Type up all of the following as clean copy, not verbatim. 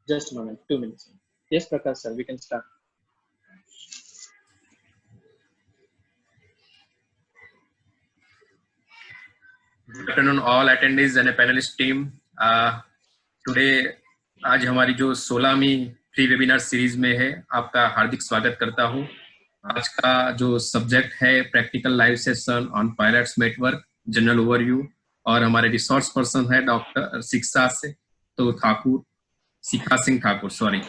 Just a moment, 2 minutes. Yes, Prakash sir, we can start. Good afternoon all attendants and panelist team. Today आज हमारी जो 16वीं free webinar series में है, आपका हार्दिक स्वागत करता हूं। आज का जो सब्जेक्ट है practical live session on pilots network general overview, और हमारे रिसोर्स पर्सन है डॉक्टर शिक्षा सिंह ठाकुर सॉरी।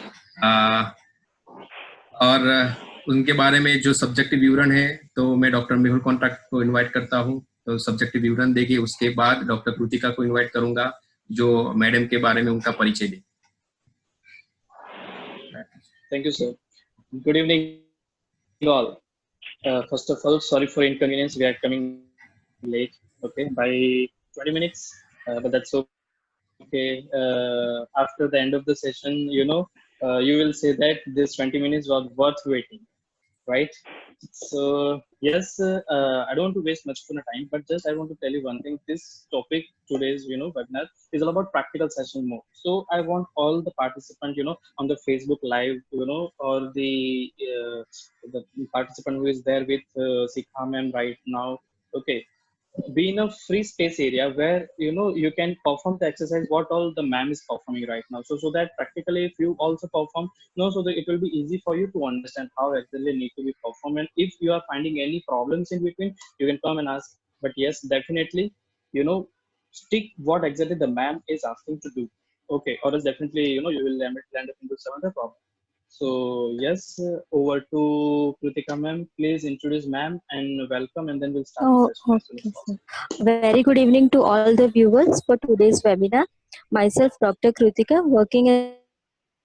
और उनके बारे में जो सब्जेक्टिव विवरण है, तो मैं डॉक्टर मेहुल कॉन्ट्रैक्ट को इनवाइट करता हूं, तो सब्जेक्टिव विवरण देगी। उसके बाद डॉक्टर कृतिका को इनवाइट करूंगा, जो मैडम के बारे में उनका परिचय दे। Thank you, sir. Good evening, all. First of all, sorry for inconvenience. We are coming late, okay, by 20 minutes, but that's okay. After the end of the session, you will say that this 20 minutes was worth waiting, right? So yes, I don't want to waste much of your time, but just I want to tell you one thing. This topic, today's webinar, is all about practical session more. So I want all the participants on the Facebook live, or the participant who is there with Sikha ma'am right now, okay, be in a free space area where you can perform the exercise what all the ma'am is performing right now, so that practically if you also perform, so that it will be easy for you to understand how exactly need to be performed. And if you are finding any problems in between, you can come and ask. But yes, definitely, stick what exactly the ma'am is asking to do, okay, or else definitely you will land up into some other problem. So yes, over to Kritika ma'am. Please introduce ma'am and welcome, and then we'll start the session as soon as possible. Very good evening to all the viewers for today's webinar. Myself, Dr. Kritika, working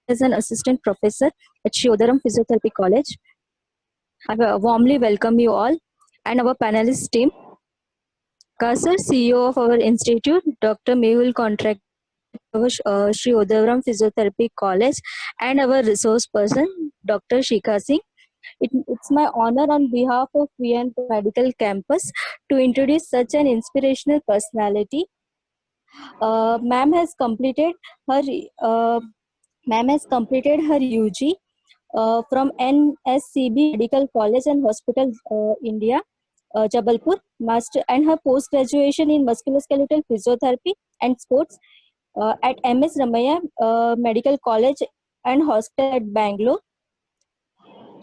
as an assistant professor at Sri Odaram Physiotherapy College. I warmly welcome you all and our panelist team. Kasar, CEO of our institute, Dr. Mehul Contract, Sri Odaram Physiotherapy College, and our resource person, Dr. Shikha Singh. It's my honor on behalf of VN Medical Campus to introduce such an inspirational personality. Ma'am has completed her UG from NSCB Medical College and Hospital, India, Jabalpur, master, and her post graduation in musculoskeletal physiotherapy and sports at MS Ramaya Medical College and Hospital at Bangalore.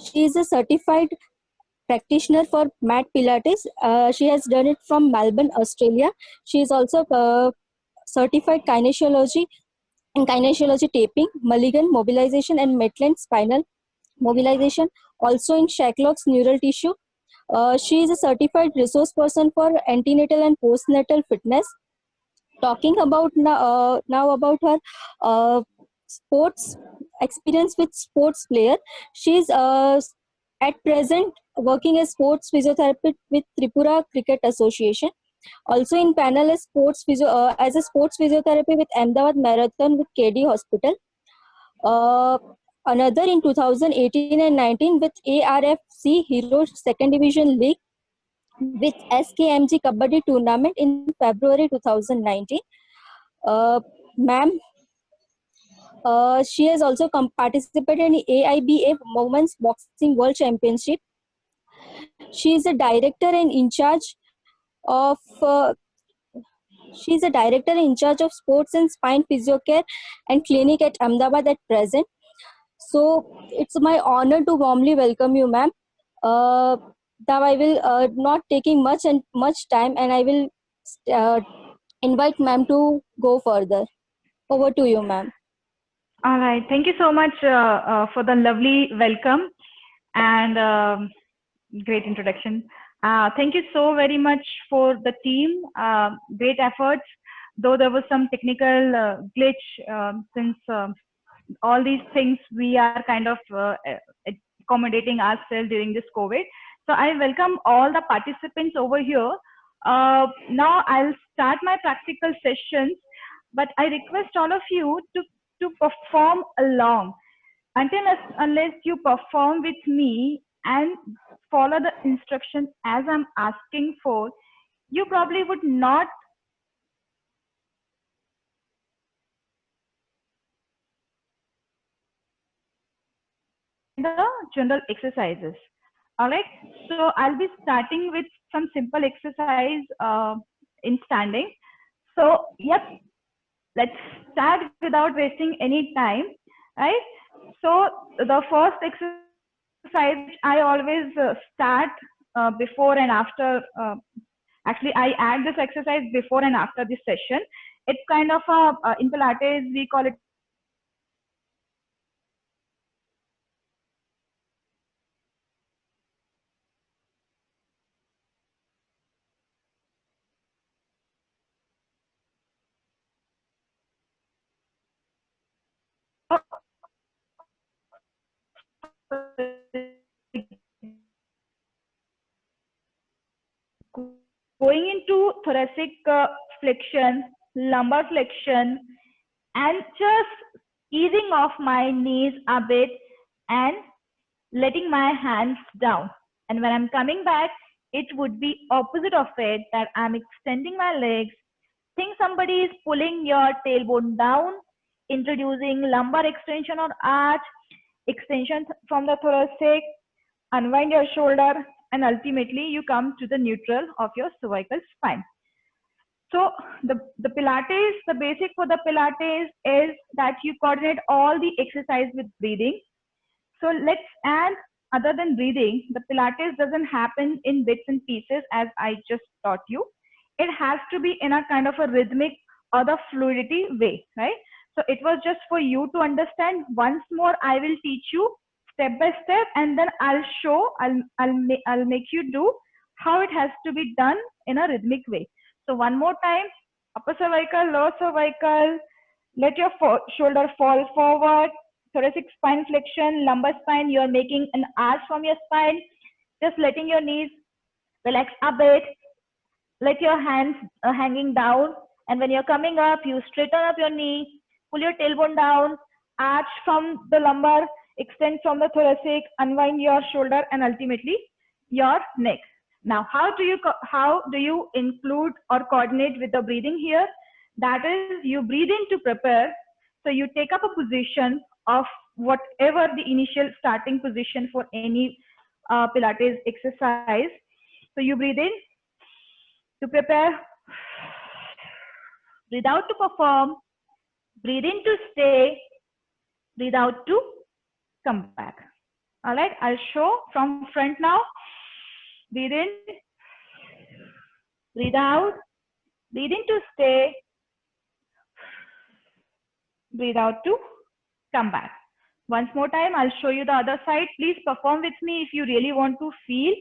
She is a certified practitioner for mat pilates. She has done it from Melbourne, Australia. She is also certified kinesiology in kinesiology taping, Mulligan mobilization, and Maitland spinal mobilization, also in Shacklock's neural tissue. She is a certified resource person for antenatal and postnatal fitness. Talking about now about her sports experience with sports player. She is at present working as sports physiotherapist with Tripura Cricket Association. Also in panel as as a sports physiotherapy with Ahmedabad Marathon with KD Hospital. Another in 2018 and 19 with ARFC Hero Second Division League with SKMG Kabaddi Tournament in February 2019. Ma'am, she has also participated in AIBA Women's Boxing World Championship. She is a director and in charge of sports and spine physiocare and clinic at Ahmedabad at present. So it's my honor to warmly welcome you, ma'am. Now I will not taking much time, and I will invite ma'am to go further. Over to you, ma'am. All right. Thank you so much for the lovely welcome and great introduction. Thank you so very much for the team. Great efforts, though there was some technical glitch since all these things we are kind of accommodating ourselves during this COVID. So I welcome all the participants over here. Now I'll start my practical sessions, but I request all of you to perform along. Unless you perform with me and follow the instructions as I'm asking for, you probably would not the general exercises. All right. So I'll be starting with some simple exercise in standing. So yep, let's start without wasting any time. Right. So the first exercise I always start before and after. Actually, I add this exercise before and after this session. It's kind of a in Pilates we call it going into thoracic flexion, lumbar flexion, and just easing off my knees a bit and letting my hands down. And when I'm coming back, it would be opposite of it, that I'm extending my legs. Think somebody is pulling your tailbone down, introducing lumbar extension or arch, extension from the thoracic, unwind your shoulder, and ultimately you come to the neutral of your cervical spine. So the Pilates, the basic for the Pilates is that you coordinate all the exercise with breathing. So let's add, other than breathing, the Pilates doesn't happen in bits and pieces as I just taught you. It has to be in a kind of a rhythmic or the fluidity way, right? So it was just for you to understand. Once more, I will teach you step by step, and then I'll show, I'll make you do how it has to be done in a rhythmic way. So one more time, upper cervical, lower cervical, let your shoulder fall forward, thoracic spine flexion, lumbar spine, you're making an arch from your spine, just letting your knees relax a bit, let your hands hanging down, and when you're coming up, you straighten up your knee, pull your tailbone down, arch from the lumbar, extend from the thoracic, unwind your shoulder, and ultimately your neck. Now, how do you include or coordinate with the breathing here? That is, you breathe in to prepare. So you take up a position of whatever the initial starting position for any Pilates exercise. So you breathe in to prepare, breathe out to perform, breathe in to stay, breathe out to come back. All right, I'll show from front now. Breathe in, breathe out, breathe in to stay, breathe out to come back. Once more time, I'll show you the other side. Please perform with me if you really want to feel.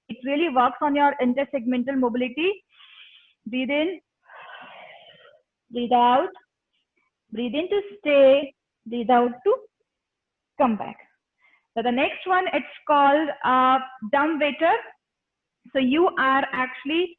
It really works on your intersegmental mobility. Breathe in, breathe out, breathe in to stay, breathe out to come back. So the next one, it's called dumb waiter. So you are actually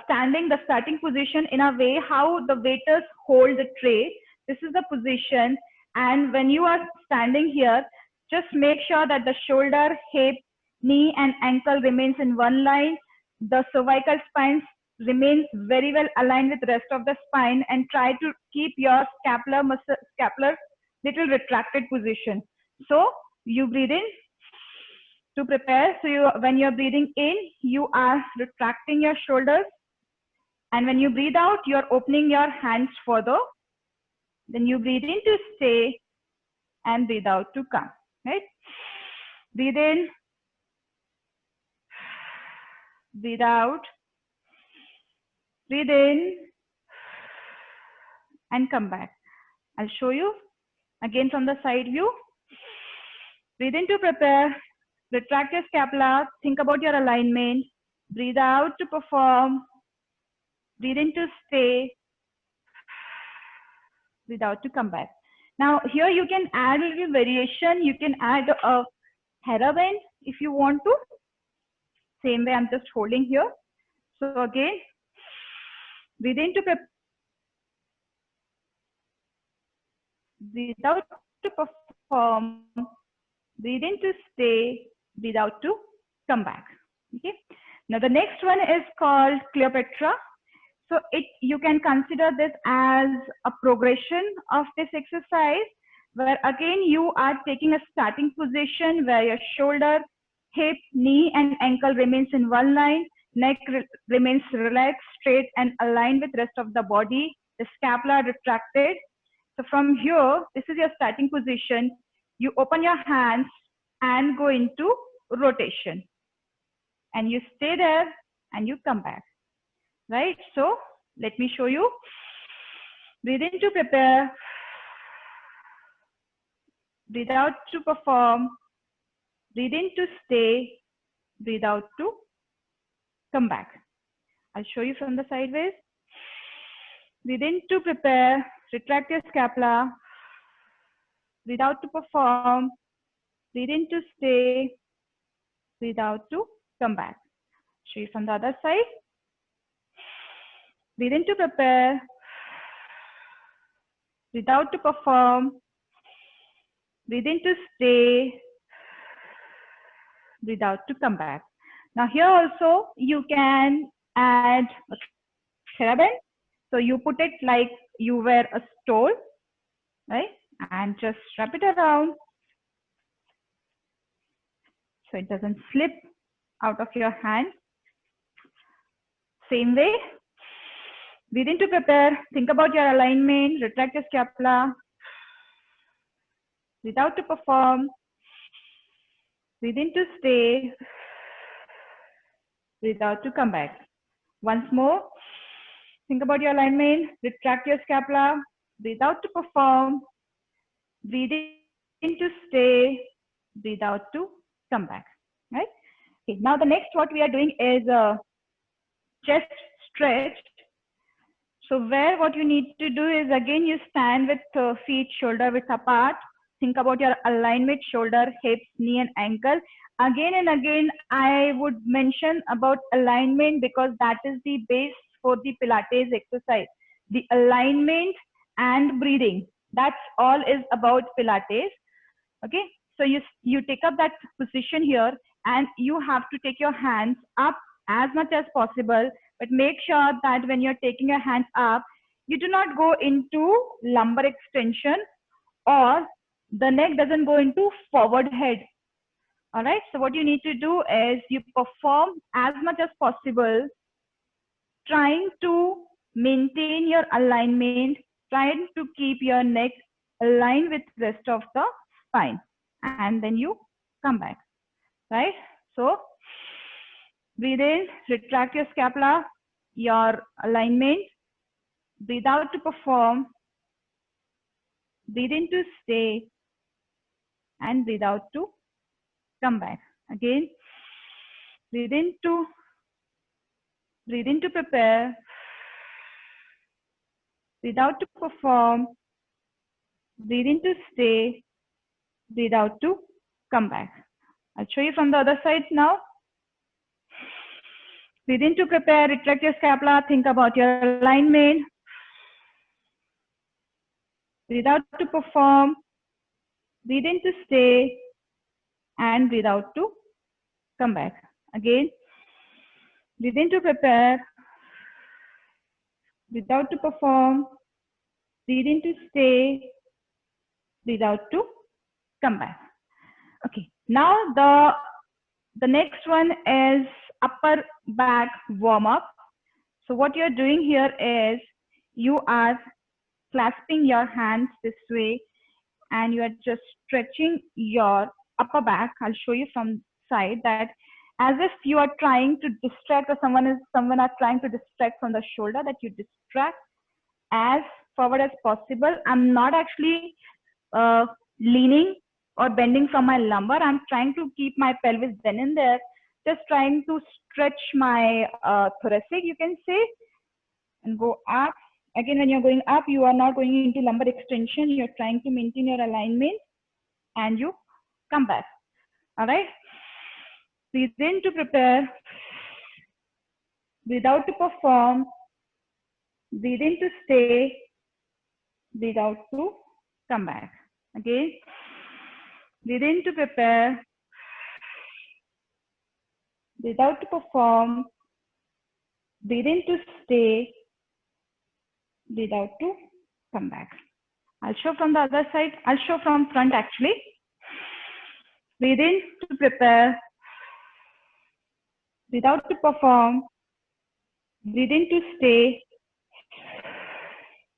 standing the starting position in a way how the waiters hold the tray. This is the position. And when you are standing here, just make sure that the shoulder, hip, knee, and ankle remains in one line. The cervical spine remains very well aligned with the rest of the spine, and try to keep your scapular little retracted position. So you breathe in to prepare. So when you're breathing in, you are retracting your shoulders. And when you breathe out, you're opening your hands further. Then you breathe in to stay and breathe out to come, right? Breathe in, breathe out, breathe in, and come back. I'll show you again from the side view. Breathe in to prepare, retract your scapula, think about your alignment, breathe out to perform, breathe in to stay, breathe out to come back. Now here you can add a little variation. You can add a Hera bend if you want to. Same way I'm just holding here. So again, breathe in to prepare, breathe out to perform, breathe in to stay, breathe out to come back. Okay. Now the next one is called Cleopatra. So you can consider this as a progression of this exercise. where again you are taking a starting position where your shoulder, hip, knee and ankle remains in one line, neck remains relaxed, straight and aligned with rest of the body, the scapula retracted. So from here, this is your starting position. You open your hands and go into rotation. And you stay there and you come back, right? So let me show you. Breathe in to prepare. Breathe out to perform. Breathe in to stay. Breathe out to come back. I'll show you from the sideways. Breathe in to prepare. Retract your scapula. Breathe out to perform. Breathe in to stay. Breathe out to come back. Show you from the other side. Breathe in to prepare. Breathe out to perform. Breathe in to stay. Breathe out to come back. Now here also you can add a theraband. So you put it like you wear a stole, right? And just wrap it around so it doesn't slip out of your hand. Same way, breathe in to prepare. Think about your alignment. Retract your scapula. Breathe out to perform. Breathe in to stay. Breathe out to come back. Once more. Think about your alignment. Retract your scapula. Breathe out to perform. Breathe in to stay. Breathe out to come back. Right? Okay. Now the next what we are doing is chest stretch. So where what you need to do is again you stand with feet shoulder width apart. Think about your alignment, shoulder, hips, knee and ankle. Again and again I would mention about alignment because that is the base for the Pilates exercise. The alignment and breathing. That's all is about Pilates. Okay. So you take up that position here and you have to take your hands up as much as possible, but make sure that when you're taking your hands up, you do not go into lumbar extension or the neck doesn't go into forward head. All right. So what you need to do is you perform as much as possible, trying to maintain your alignment, trying to keep your neck aligned with rest of the spine, and then you come back, right? So breathe in, retract your scapula, your alignment, breathe out to perform, breathe in to stay, and breathe out to come back. Again, breathe in to prepare, breathe out to perform, breathe in to stay, breathe out to come back. I'll show you from the other side now. Breathe in to prepare, retract your scapula, think about your alignment. Breathe out to perform, breathe in to stay, and breathe out to come back. Again, breathe in to prepare, breathe out to perform, breathe in to stay, breathe out to come back. Okay, now the next one is upper back warm up. So what you're doing here is you are clasping your hands this way and you are just stretching your upper back. I'll show you from side that as if you are trying to distract or someone are trying to distract from the shoulder, that you distract as forward as possible. I'm not actually leaning or bending from my lumbar. I'm trying to keep my pelvis then and there, just trying to stretch my thoracic, you can say, and go up. Again, when you're going up, you are not going into lumbar extension. You're trying to maintain your alignment and you come back. All right. Breathe in to prepare. Breathe out to perform. Breathe in to stay. Breathe out to come back. Again. Breathe in to prepare. Breathe out to perform. Breathe in to stay. Breathe out to come back. I'll show from the other side. I'll show from front actually. Breathe in to prepare. Breathe out to perform. Breathe in to stay.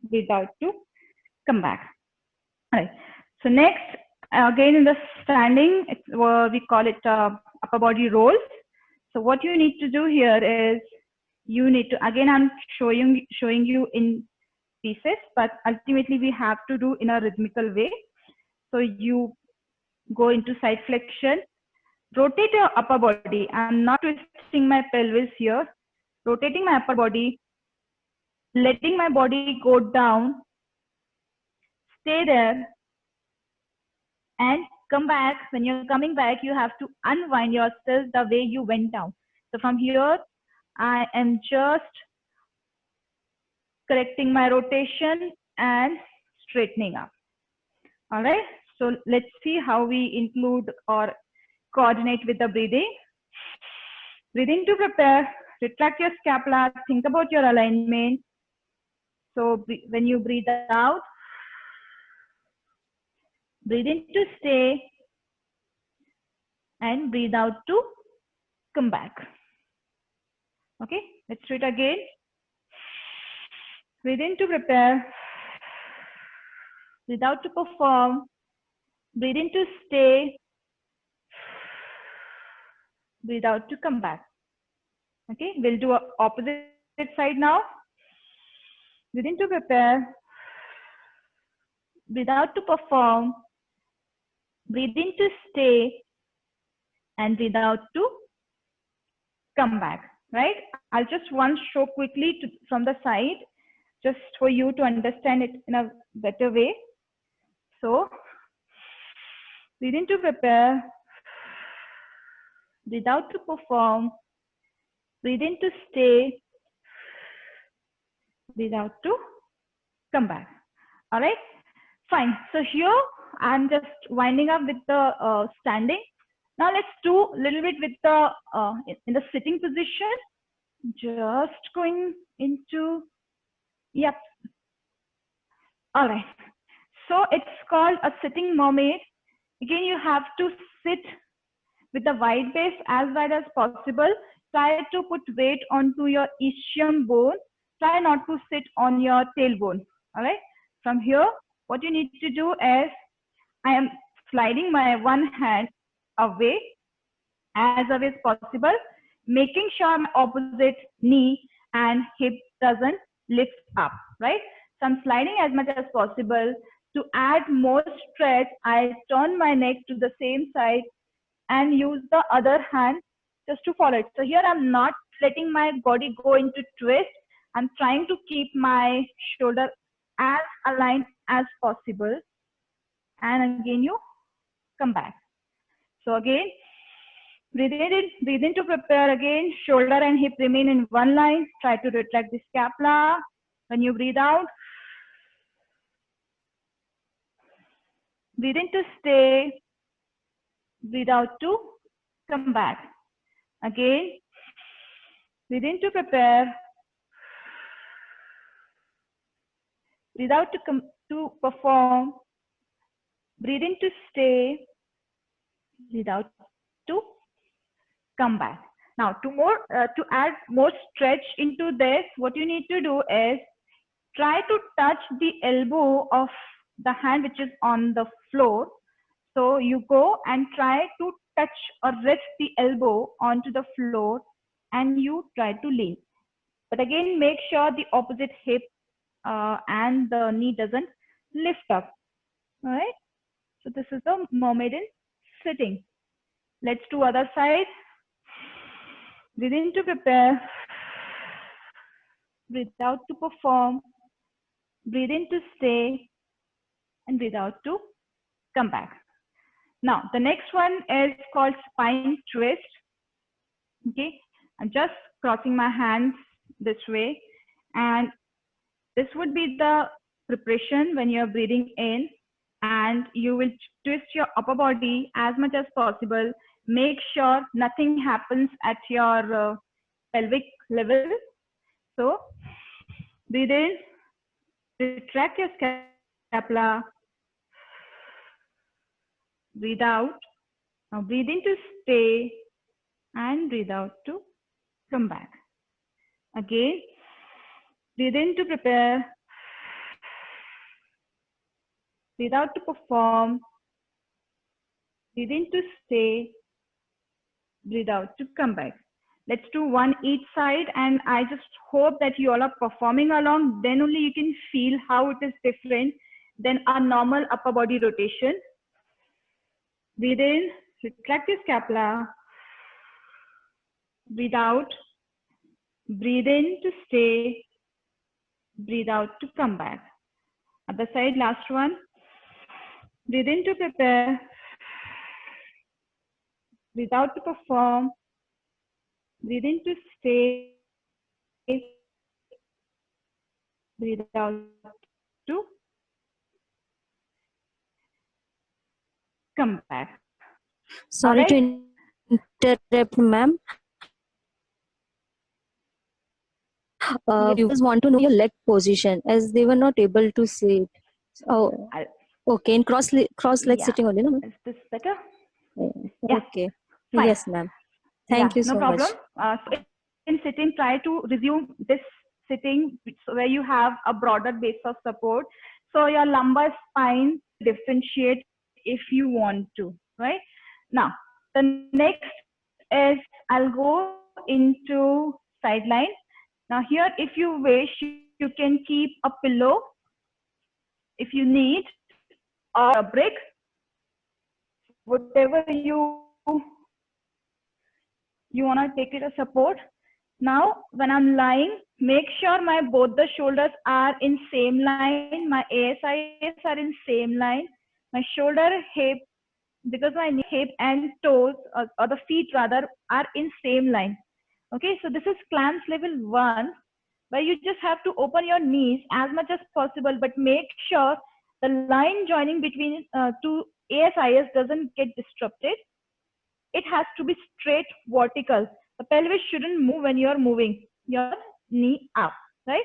Breathe out to come back. All right. So next, again in the standing, we call it upper body rolls. So what you need to do here is you need to, again I'm showing you in pieces, but ultimately we have to do in a rhythmical way. So you go into side flexion, rotate your upper body. I'm not twisting my pelvis here, rotating my upper body, letting my body go down, stay there, and come back. When you're coming back, you have to unwind yourself the way you went down. So from here, I am just correcting my rotation and straightening up. All right. So let's see how we include or coordinate with the breathing. Breathing to prepare, retract your scapula, think about your alignment. So when you breathe out, breathe in to stay, and breathe out to come back. Okay, let's do it again. Breathe in to prepare, breathe out to perform, breathe in to stay, breathe out to come back. Okay, we'll do opposite side now. Breathe in to prepare, breathe out to perform, breathe in to stay, and breathe out to come back, right? I'll just once show quickly from the side, just for you to understand it in a better way. So, breathe in to prepare, breathe out to perform, breathe in to stay, breathe out to come back. All right, fine. So here, I'm just winding up with the standing. Now let's do a little bit with the, in the sitting position. Just going into, yep. All right. So it's called a sitting mermaid. Again, you have to sit with the wide base as wide as possible. Try to put weight onto your ischium bone. Try not to sit on your tailbone. All right. From here, what you need to do is, I am sliding my one hand away as possible, making sure my opposite knee and hip doesn't lift up, right? So I'm sliding as much as possible. To add more stretch, I turn my neck to the same side and use the other hand just to follow it. So here I'm not letting my body go into twist. I'm trying to keep my shoulder as aligned as possible. And again, you come back. So again, breathe in to prepare again. Shoulder and hip remain in one line. Try to retract the scapula. When you breathe out, breathe in to stay. Breathe out to come back. Again, breathe in to prepare. Breathe out to perform. Breathe in to stay. Breathe out to come back. Now, to add more stretch into this, what you need to do is try to touch the elbow of the hand which is on the floor. So you go and try to touch or rest the elbow onto the floor, and you try to lean. But again, make sure the opposite hip and the knee doesn't lift up. All right. So this is the mermaid in sitting. Let's do other side. Breathe in to prepare. Breathe out to perform. Breathe in to stay. And breathe out to come back. Now, the next one is called spine twist. Okay. I'm just crossing my hands this way. And this would be the preparation when you're breathing in. And you will twist your upper body as much as possible. Make sure nothing happens at your pelvic level. So breathe in, retract your scapula. Breathe out. Now breathe in to stay and breathe out to come back. Again, breathe in to prepare. Breathe out to perform. Breathe in to stay. Breathe out to come back. Let's do one each side, and I just hope that you all are performing along. Then only you can feel how it is different than our normal upper body rotation. Breathe in, retract your scapula. Breathe out. Breathe in to stay. Breathe out to come back. Other side, last one. Breathe in to prepare. Breathe out to perform. Breathe in to stay. Breathe out to come back. Sorry Alright. to interrupt, ma'am. Viewers want to know your leg position as they were not able to see it. Oh, okay. In cross leg Yeah. sitting only, no? Is this better? Yeah. Okay. Fine. Yes, ma'am. Thank you no so problem. much. So in sitting, try to resume this sitting where you have a broader base of support. So your lumbar spine differentiate if you want to, right? Now, the next is I'll go into sideline. Now here, if you wish, you can keep a pillow if you need, or a brick, whatever you want to take it as support. Now, when I'm lying, make sure my both the shoulders are in same line. My ASIS are in same line. My shoulder, hip, because my knee, hip and toes, or the feet rather, are in same line. Okay, so this is clamps level 1, where you just have to open your knees as much as possible, but make sure the line joining between two ASIS doesn't get disrupted. It has to be straight vertical. The pelvis shouldn't move when you're moving your knee up, right?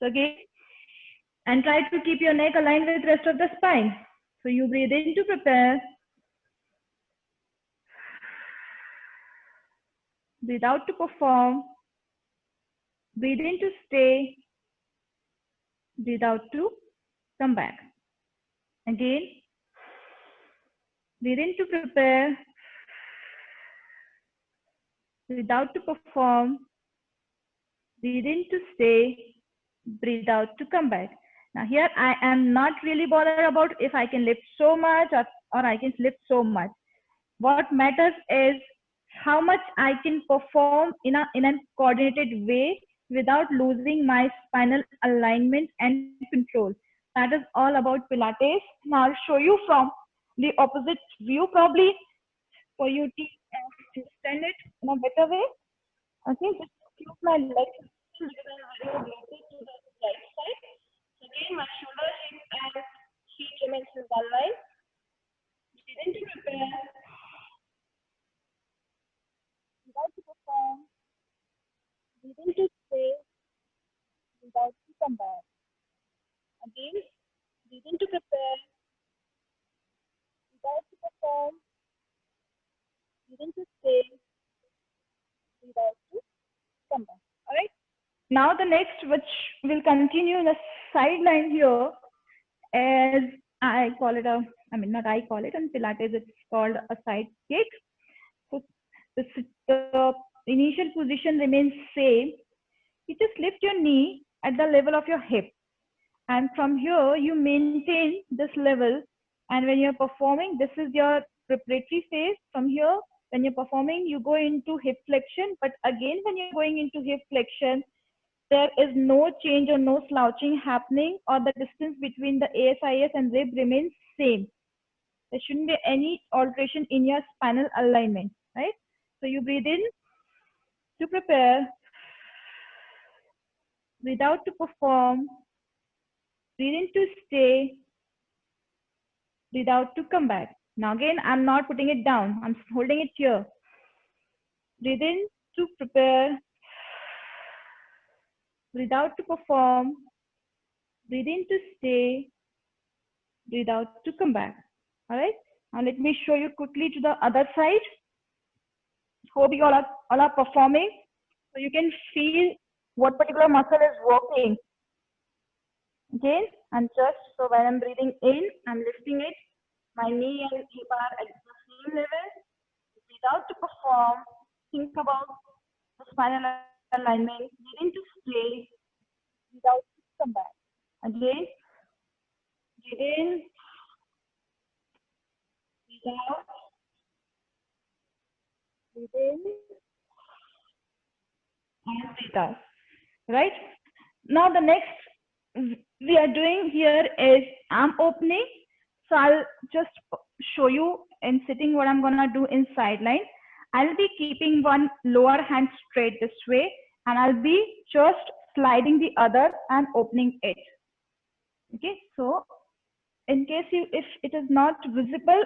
So again, and try to keep your neck aligned with the rest of the spine. So you breathe in to prepare. Breathe out to perform. Breathe in to stay. Breathe out to come back. Again, breathe in to prepare. Breathe out to perform. Breathe in to stay. Breathe out to come back. Now here I am not really bothered about if I can lift so much or I can lift so much. What matters is how much I can perform in a coordinated way without losing my spinal alignment and control. That is all about Pilates. Now I'll show you from the opposite view probably for you to understand it in a better way. Okay, just keep my legs because I'm very related to the right side. So again, my shoulder, hip, and feet remains in one line. Breathe in to prepare. Breathe out to perform. Breathe in to stay. Breathe out to come back. Again, breathe in to prepare. Breathe out to perform. Breathe in to stay. Breathe out to come back. All right. Now the next, which will continue in the sideline here, is I call it not I call it, in Pilates it's called a side kick. So the initial position remains same. You just lift your knee at the level of your hip, and from here you maintain this level. And when you're performing, this is your preparatory phase. From here, when you're performing, you go into hip flexion. But again, when you're going into hip flexion, there is no change or no slouching happening, or the distance between the ASIS and rib remains same. There shouldn't be any alteration in your spinal alignment, right? So you breathe in to prepare, breathe out to perform, breathe in to stay, breathe out to come back. Now again, I'm not putting it down, I'm holding it here. Breathe in to prepare, breathe out to perform, breathe in to stay, breathe out to come back. All right. Now let me show you quickly to the other side. Hope you all are performing. So you can feel what particular muscle is working. Again, and just so when I'm breathing in, I'm lifting it. My knee and hip are at the same level. Without to perform, think about the spinal alignment. Breathe in to stay. Without to come back. Again, breathe in, breathe out, breathe in, and breathe out. Right? Now the next we are doing here is arm opening. So I'll just show you in sitting what I'm gonna do in sideline. I'll be keeping one lower hand straight this way, and I'll be just sliding the other and opening it. Okay, so in case if it is not visible,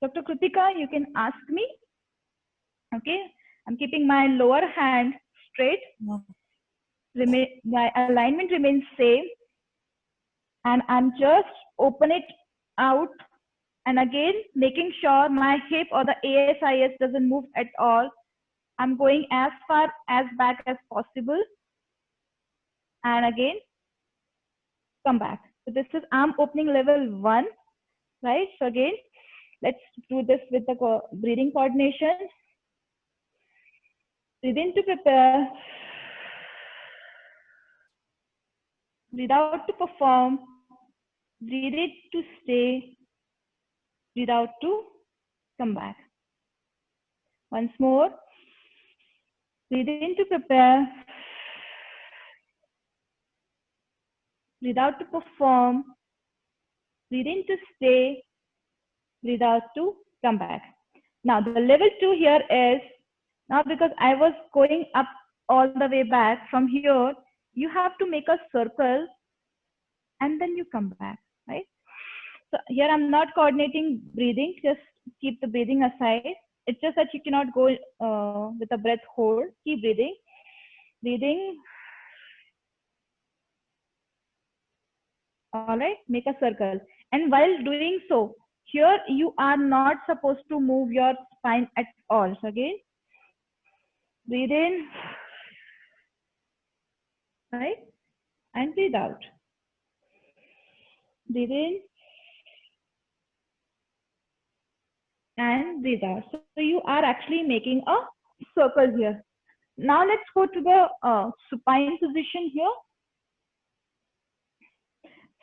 Dr. Kritika, you can ask me. Okay, I'm keeping my lower hand straight. My alignment remains same, and I'm just open it out, and again making sure my hip or the ASIS doesn't move at all. I'm going as far as back as possible, and again come back. So this is arm opening level 1, right? So again, let's do this with the breathing coordination. Breathe in to prepare. Breathe out to perform. Breathe in to stay. Breathe out to come back. Once more. Breathe in to prepare. Breathe out to perform. Breathe in to stay. Breathe out to come back. Now the level 2 here is, now because I was going up all the way back from here, you have to make a circle and then you come back, right? So here I'm not coordinating breathing, just keep the breathing aside. It's just that you cannot go with a breath hold. Keep breathing. Breathing. All right, make a circle. And while doing so, here you are not supposed to move your spine at all. So again, breathe in, right? And breathe out. Breathe in and breathe out. So you are actually making a circle here. Now let's go to the supine position here.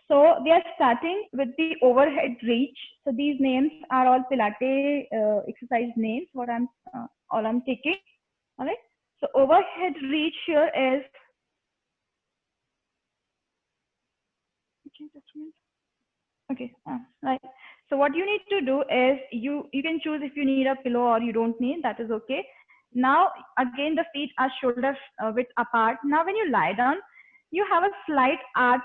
So we are starting with the overhead reach. So these names are all Pilates exercise names. What I'm taking. All right. So overhead reach here is. Okay, just a minute. Okay, right. So what you need to do is you can choose if you need a pillow or you don't need. That is okay. Now again the feet are shoulder width apart. Now when you lie down, you have a slight arch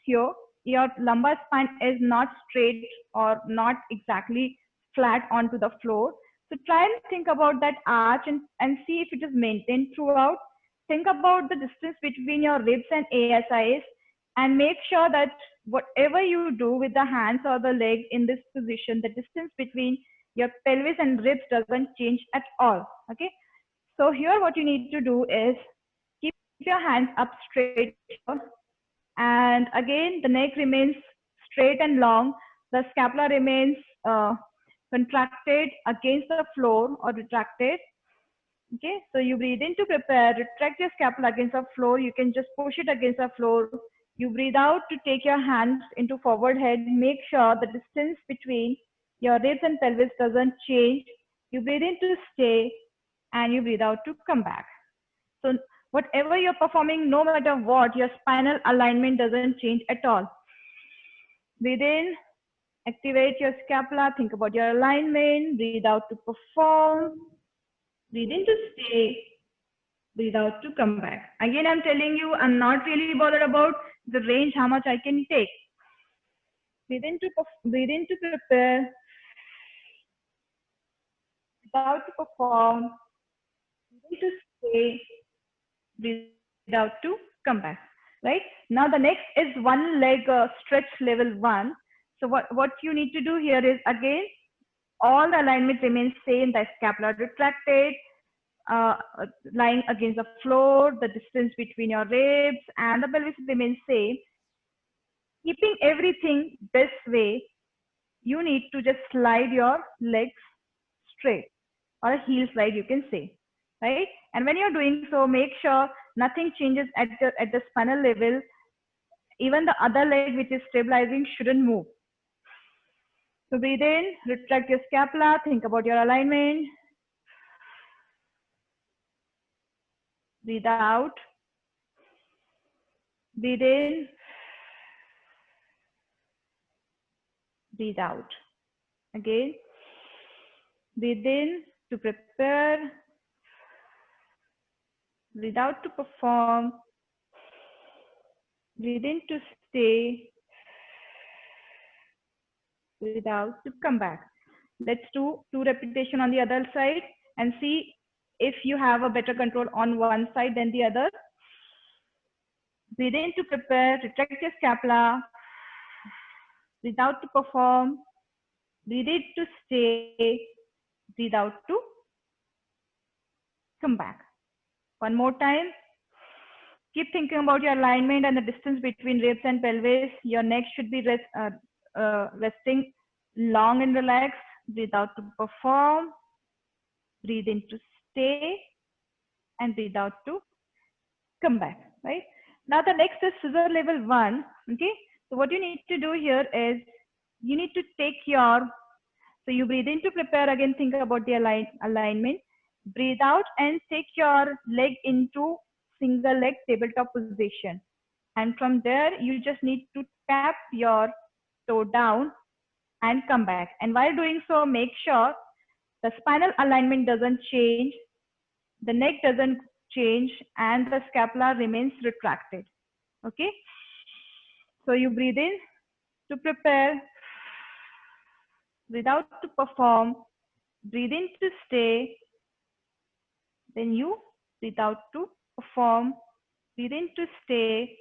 here. Your lumbar spine is not straight or not exactly flat onto the floor. So try and think about that arch and see if it is maintained throughout. Think about the distance between your ribs and ASIs and make sure that whatever you do with the hands or the legs in this position, the distance between your pelvis and ribs doesn't change at all. Okay. So here what you need to do is keep your hands up straight. And again, the neck remains straight and long. The scapula remains contracted against the floor or retracted. Okay, so you breathe in to prepare, retract your scapula against the floor. You can just push it against the floor. You breathe out to take your hands into forward head. Make sure the distance between your ribs and pelvis doesn't change. You breathe in to stay and you breathe out to come back. So whatever you're performing, no matter what, your spinal alignment doesn't change at all. Breathe in, activate your scapula, think about your alignment, breathe out to perform, breathe in to stay, breathe out to come back. Again, I'm telling you, I'm not really bothered about the range, how much I can take. Breathe in to prepare, breathe out to perform, breathe in to stay, breathe out to come back. Right now, the next is one leg stretch level 1. So what you need to do here is, again, all the alignment remains same. The scapula retracted, lying against the floor, the distance between your ribs and the pelvis remains same. Keeping everything this way, you need to just slide your legs straight, or a heel slide, you can say, right? And when you're doing so, make sure nothing changes at the spinal level. Even the other leg which is stabilizing shouldn't move. So breathe in, retract your scapula, think about your alignment. Breathe out. Breathe in. Breathe out. Again. Breathe in to prepare. Breathe out to perform. Breathe in to stay. Breathe out to come back. Let's do 2 repetitions on the other side and see if you have a better control on one side than the other. Breathe in to prepare, retract your scapula. Breathe out to perform. Breathe in to stay. Breathe out to come back. One more time. Keep thinking about your alignment and the distance between ribs and pelvis. Your neck should be resting long and relaxed. Breathe out to perform. Breathe in to stay. And breathe out to come back, right? Now the next is scissor level 1. Okay. So what you need to do here is, you need to take your, so you breathe in to prepare, again think about the alignment. Breathe out and take your leg into single leg tabletop position. And from there, you just need to tap your toe down and come back. And while doing so, make sure the spinal alignment doesn't change, the neck doesn't change, and the scapula remains retracted. Okay. So you breathe in to prepare, breathe out to perform, breathe in to stay, then you breathe out to perform, breathe in to stay,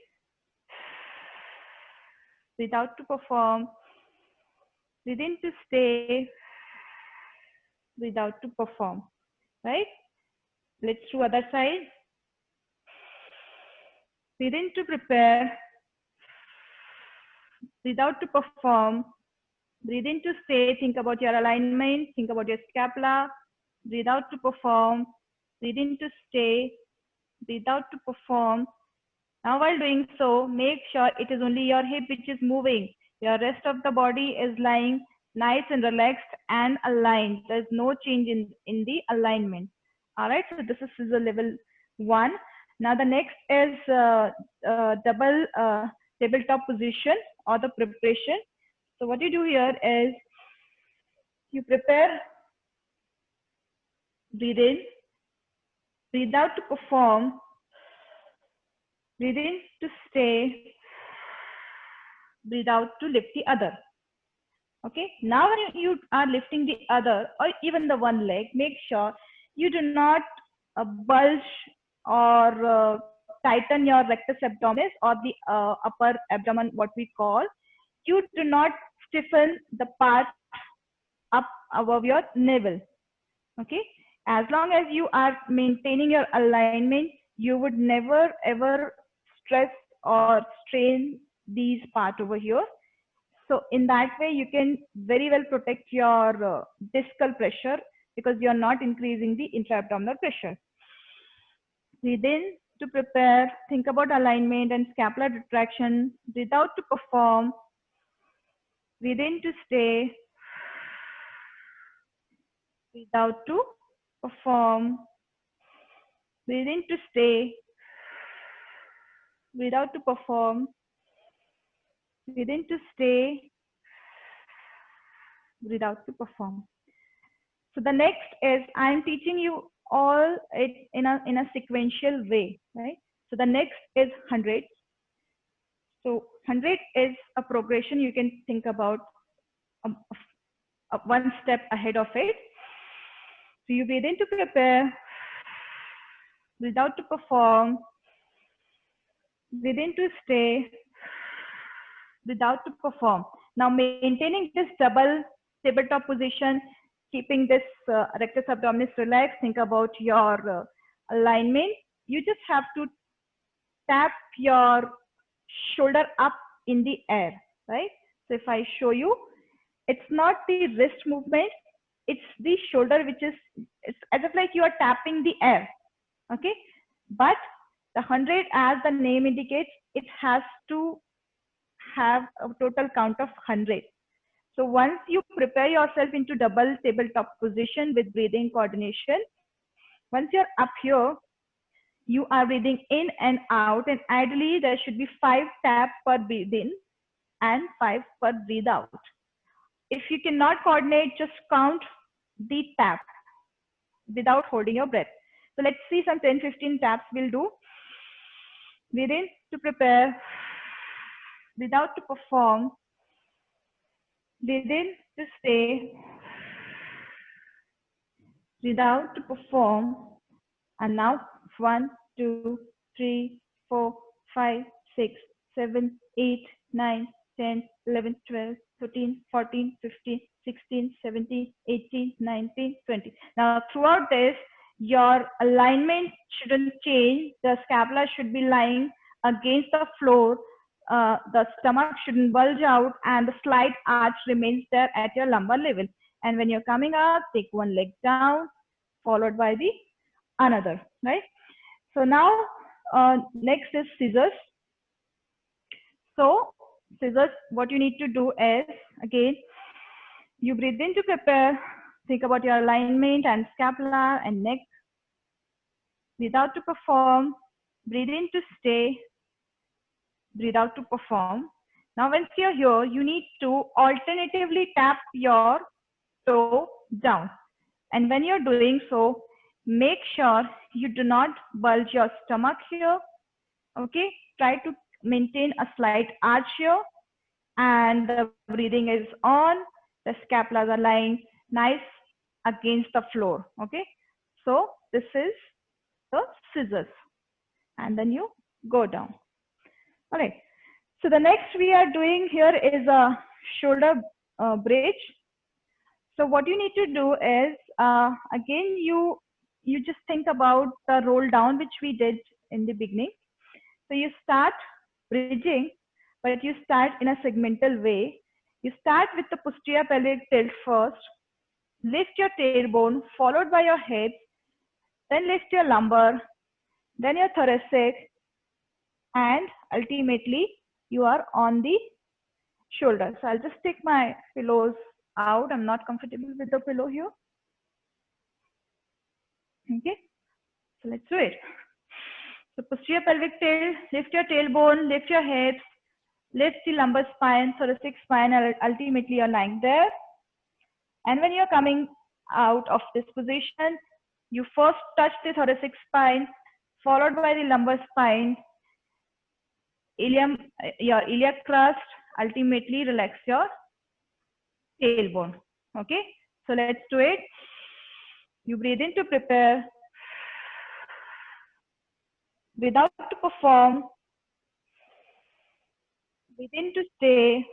breathe out to perform, breathe in to stay, breathe out to perform, right? Let's do other side. Breathe in to prepare, breathe out to perform, breathe in to stay, think about your alignment, think about your scapula, breathe out to perform, breathe in to stay, breathe out to perform. Now while doing so, make sure it is only your hip which is moving. Your rest of the body is lying nice and relaxed and aligned. There's no change in the alignment. All right, so this is scissor level 1. Now the next is double tabletop position or the preparation. So what you do here is, you prepare, breathe in, breathe out to perform, breathe in to stay, breathe out to lift the other. Okay, now when you are lifting the other or even the one leg, make sure you do not bulge or tighten your rectus abdominis or the upper abdomen, what we call. You do not stiffen the part up above your navel. Okay, as long as you are maintaining your alignment, you would never ever stress or strain these parts over here. So in that way, you can very well protect your discal pressure, because you are not increasing the intra-abdominal pressure. Breathe in to prepare, think about alignment and scapular retraction. Breathe out to perform. Breathe in to stay. Breathe out to perform. Breathe in to stay. Breathe out to perform. Breathe in to stay. Breathe out to perform. So the next is, I am teaching you all it in a sequential way, right? So the next is 100. So 100 is a progression. You can think about one step ahead of it. So you breathe in to prepare, breathe out to perform, breathe in to stay, breathe out to perform. Now maintaining this double tabletop position, keeping this rectus abdominis relaxed, think about your alignment. You just have to tap your shoulder up in the air, right? So if I show you, it's not the wrist movement, it's the shoulder, which is, it's as if like you are tapping the air, okay? But the 100, as the name indicates, it has to have a total count of 100. So once you prepare yourself into double tabletop position with breathing coordination, once you're up here, you are breathing in and out, and ideally there should be 5 taps per breathe in and 5 per breathe out. If you cannot coordinate, just count the tap without holding your breath. So let's see some 10-15 taps we'll do. Breathe in to prepare, breathe out to perform, breathe in to stay, breathe out to perform, and now 1, 2, 3, 4, 5, 6, 7, 8, 9, 10, 11, 12, 13, 14, 15, 16, 17, 18, 19, 20. Now throughout this, your alignment shouldn't change. The scapula should be lying against the floor. The stomach shouldn't bulge out, and the slight arch remains there at your lumbar level. And when you're coming up, take one leg down, followed by the another, right? So now next is scissors. So scissors, what you need to do is, again, you breathe in to prepare, think about your alignment and scapula and neck. Breathe out to perform, breathe in to stay, breathe out to perform. Now once you're here, you need to alternatively tap your toe down. And when you're doing so, make sure you do not bulge your stomach here, okay? Try to maintain a slight arch here, and the breathing is on. The scapulas are lying nice against the floor, okay? So this is the scissors, and then you go down. All right, so the next we are doing here is a shoulder bridge. So what you need to do is, again, you just think about the roll down, which we did in the beginning. So you start bridging, but you start in a segmental way. You start with the posterior pelvic tilt first, lift your tailbone, followed by your hips, then lift your lumbar, then your thoracic, and ultimately you are on the shoulder. So I'll just take my pillows out. I'm not comfortable with the pillow here. Okay, so let's do it. So posterior pelvic tilt, lift your tailbone, lift your hips, lift the lumbar spine, thoracic spine, and ultimately you're lying there. And when you're coming out of this position, you first touch the thoracic spine, followed by the lumbar spine, ilium, your iliac crust, ultimately relax your tailbone. Okay, so let's do it. You breathe in to prepare, breathe out to perform, breathe in to stay,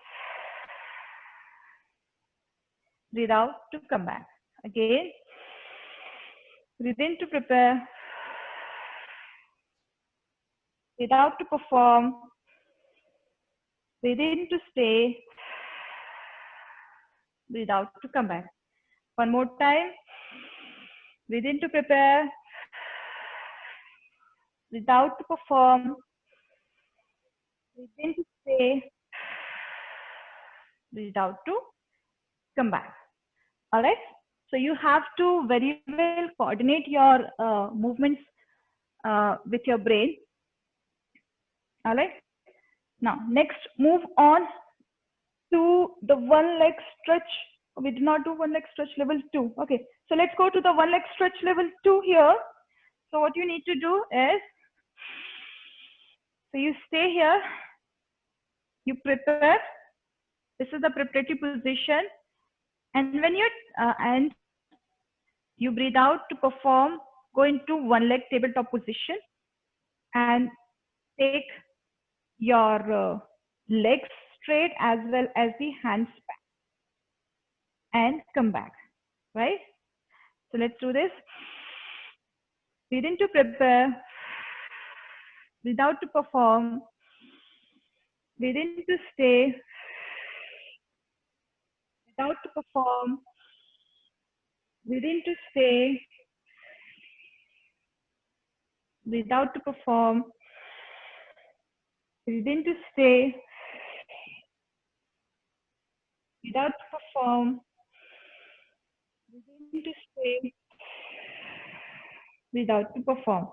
breathe out to come back. Again, breathe in to prepare, breathe out to perform, breathe in to stay, breathe out to come back. One more time. Breathe in to prepare, breathe out to perform, breathe in to stay, breathe out to come back. All right. So you have to very well coordinate your movements with your brain. All right. Now, next, move on to the one leg stretch. We did not do one leg stretch level 2. Okay. So let's go to the one leg stretch level 2 here. So what you need to do is, so you stay here, you prepare. This is the preparatory position. And when you breathe out to perform, go into one leg tabletop position and take your legs straight as well as the hands back and come back, right? So let's do this. Breathe in to prepare, breathe out to perform, breathe in to stay, breathe out to perform, breathe in to stay, breathe out to perform, breathe in to stay, breathe out to perform, breathe in to stay, breathe out to perform.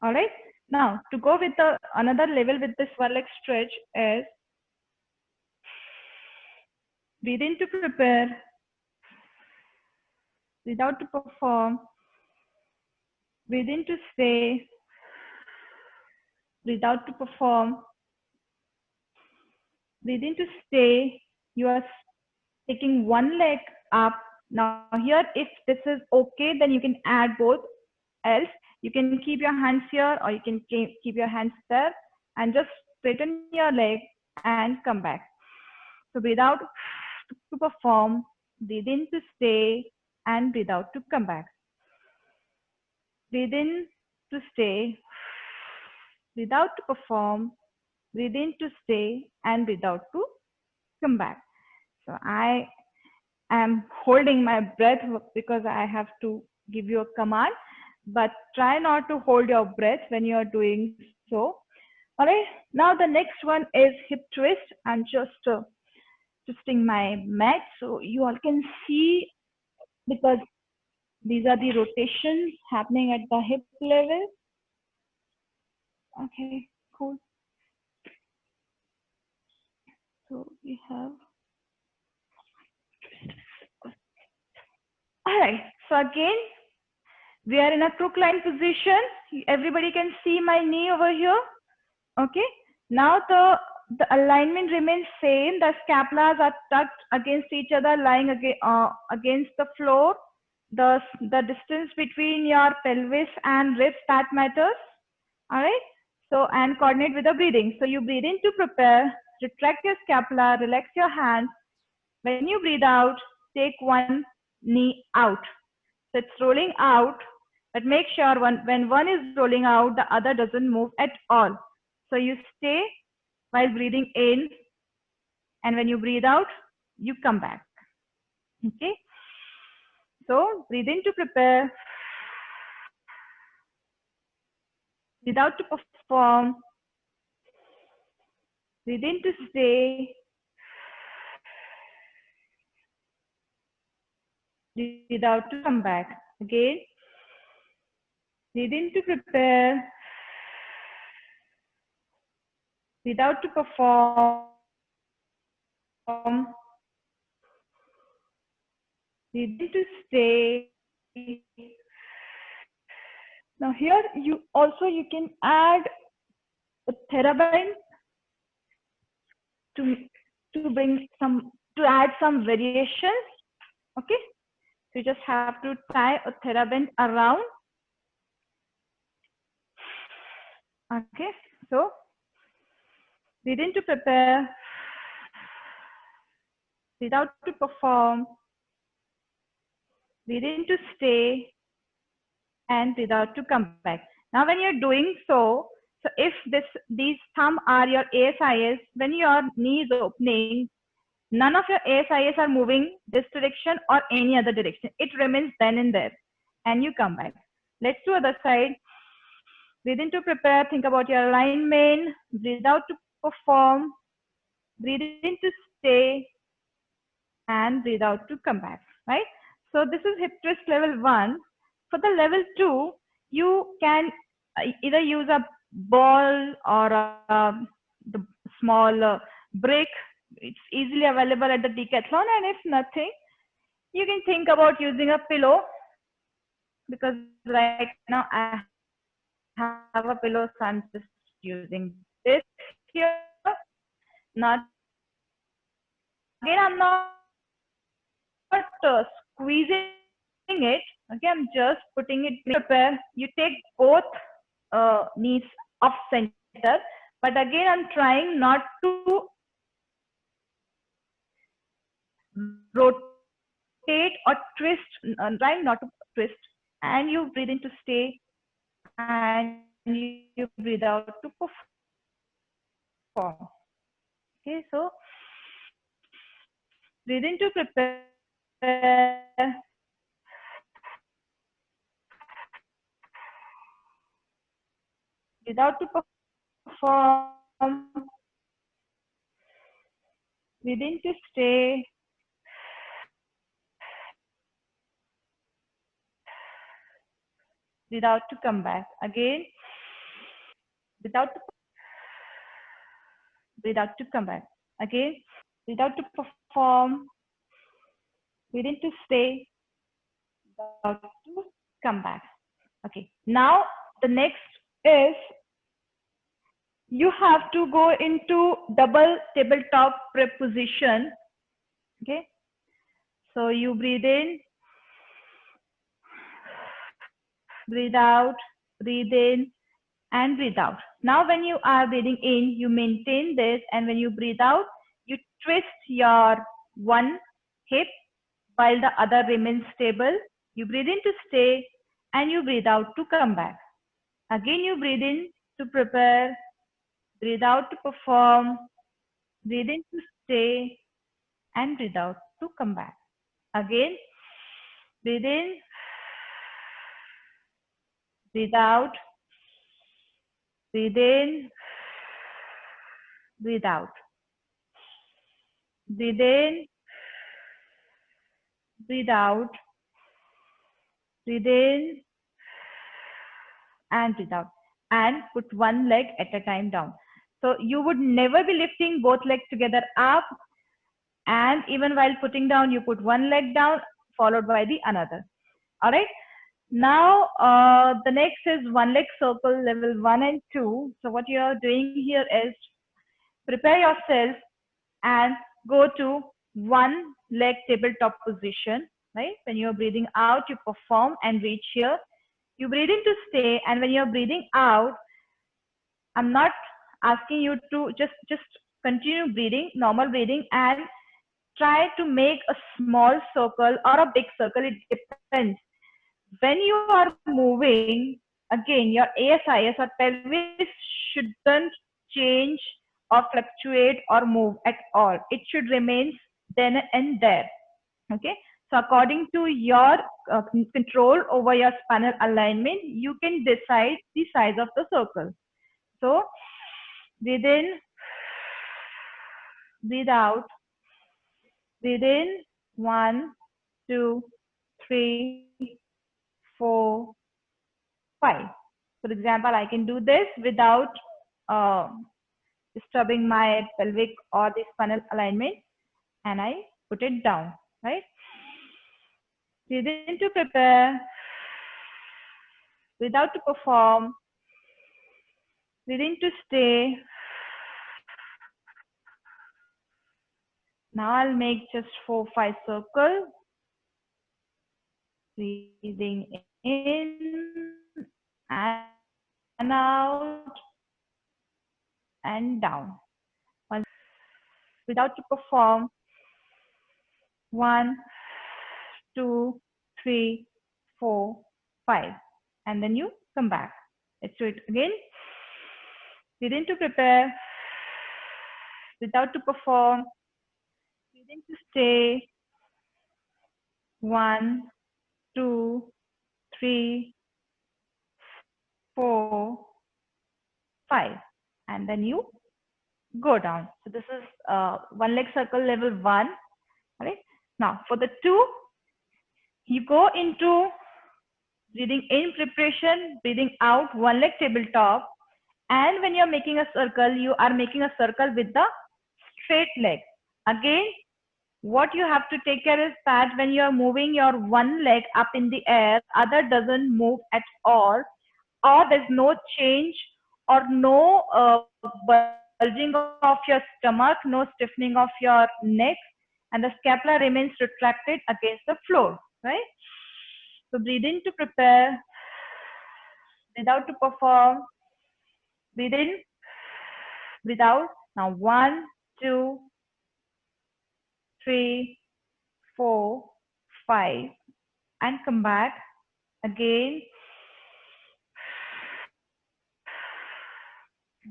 All right. Now to go with the another level with this one leg stretch is breathe in to prepare, breathe out to perform, breathe in to stay, breathe out to perform, breathe in to stay. You are taking one leg up. Now here, if this is okay, then you can add both. Else, you can keep your hands here or you can keep your hands there and just straighten your leg and come back. So breathe out to perform, breathe in to stay, and breathe out to come back. Breathe in to stay, breathe out to perform, breathe in to stay, and breathe out to come back. So I am holding my breath because I have to give you a command, but try not to hold your breath when you are doing so. All right, now the next one is hip twist. I'm just twisting my mat so you all can see, because these are the rotations happening at the hip level. Okay, cool. So we have, all right, so again we are in a crook line position. Everybody can see my knee over here. Okay, now the alignment remains same. The scapulas are tucked against each other, lying against the floor. The distance between your pelvis and ribs, that matters. All right, so and coordinate with the breathing. So you breathe in to prepare, retract your scapula, relax your hands. When you breathe out, take one knee out. So it's rolling out, but make sure when one is rolling out, the other doesn't move at all. So you stay while breathing in, and when you breathe out, you come back. Okay. So breathe in to prepare, breathe out to perform, breathe in to stay, breathe out to come back. Again, breathe in to prepare, breathe out to perform, breathe in to stay. Now here you can add a TheraBand to add some variations. Okay, so you just have to tie a TheraBand around. Okay, so breathe in to prepare, breathe out to perform, breathe in to stay, and breathe out to come back. Now when you're doing so if these thumb are your ASIS, when your knee is opening, none of your ASIS are moving this direction or any other direction. It remains then and there, and you come back. Let's do other side. Breathe in to prepare, think about your alignment, breathe out to perform, breathe in to stay, and breathe out to come back, right? So this is hip twist level 1. For the level 2, you can either use a ball or the small brick. It's easily available at the Decathlon, and if nothing, you can think about using a pillow, because right now I have a pillow, so I'm just using this here. Not again, I'm not squeezing it. Okay, I'm just putting it in. Prepare. You take both knees off center, but again, I'm trying not to rotate or twist, trying not to twist, and you breathe in to stay, and you breathe out to perform. Okay, so breathe in to prepare, breathe out to perform, breathe in to stay, breathe out to come back. Again, breathe out to breathe out to come back. Again, breathe out to perform, breathe in to stay, breathe out to come back. Okay, now the next is you have to go into double tabletop preposition. Okay, so you breathe in, breathe out, breathe in, and breathe out. Now, when you are breathing in, you maintain this, and when you breathe out, you twist your one hip while the other remains stable. You breathe in to stay, and you breathe out to come back. Again, you breathe in to prepare, breathe out to perform, breathe in to stay, and breathe out to come back. Again, breathe in, breathe out, breathe in, breathe out. Breathe in, breathe out, breathe in, and breathe out. And put one leg at a time down. So you would never be lifting both legs together up, and even while putting down, you put one leg down followed by the another. All right. Now, the next is one leg circle level 1 and 2. So what you are doing here is prepare yourself and go to one leg tabletop position, right? When you're breathing out, you perform and reach here. You breathe in to stay, and when you're breathing out, I'm not asking you to just continue breathing, normal breathing, and try to make a small circle or a big circle. It depends. When you are moving, again, your ASIS or pelvis shouldn't change or fluctuate or move at all. It should remain then and there. Okay. So according to your control over your spinal alignment, you can decide the size of the circle. So breathe in, breathe out, breathe in, 1, 2, 3, 4, 5. For example, I can do this without uh, disturbing my pelvic or the spinal alignment, and I put it down, right? Breathe in to prepare, breathe out to perform, breathe in to stay. Now I'll make just 4, 5 circles. Breathing in and out and down. Without to perform, 1, 2, 3, 4, 5, and then you come back. Let's do it again. Breathe in to prepare, without to perform, breathe in to stay. 1, 2, 3, 4, 5, and then you go down. So this is one leg circle level 1. All right. Now for the 2, you go into breathing in preparation, breathing out, one leg tabletop. And when you're making a circle, you are making a circle with the straight leg. Again, what you have to take care is that when you're moving your one leg up in the air, other doesn't move at all, or there's no change or no bulging of your stomach, no stiffening of your neck, and the scapula remains retracted against the floor, right? So breathe in to prepare, breathe out to perform, breathe in, breathe out. Now 1, 2, 3, 4, 5, and come back again.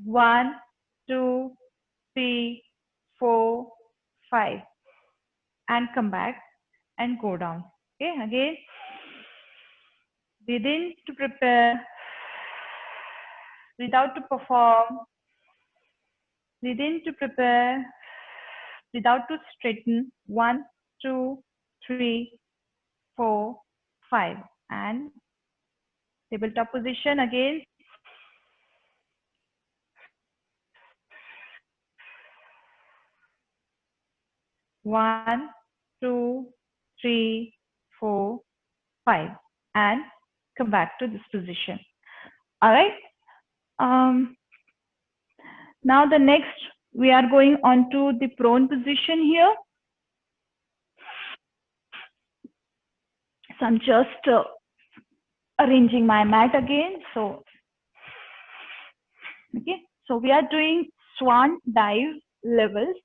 1, 2, 3, 4, 5, and come back and go down. Okay, again, breathe in to prepare, breathe out to perform, breathe in to prepare, breathe out to straighten. 1, 2, 3, 4, 5, and tabletop position again. One, 2, 3, 4, 5, and come back to this position. All right. Now the next, we are going on to the prone position here. So I'm just arranging my mat again. So, okay. So we are doing swan dive levels.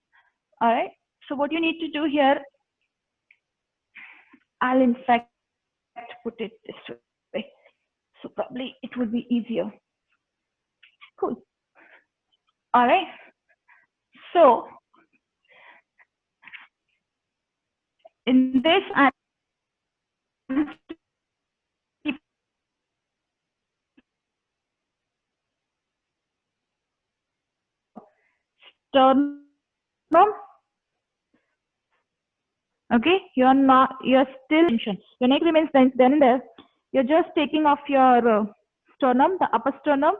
All right. So what you need to do here, I'll in fact put it this way. So probably it would be easier. Cool. All right. So in this, I'm sternum. Okay, you're still tension. Your neck remains tense then and there. You're just taking off your sternum, the upper sternum.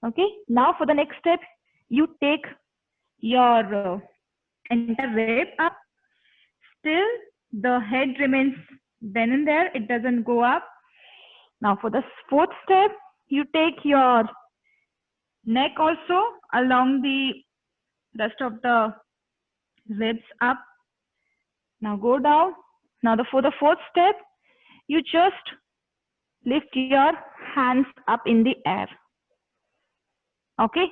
Okay, now for the next step, you take your entire rib up. Still, the head remains then and there. It doesn't go up. Now for the fourth step, you take your neck also along the rest of the ribs up. Now go down. Now for the fourth step, you just lift your hands up in the air. Okay.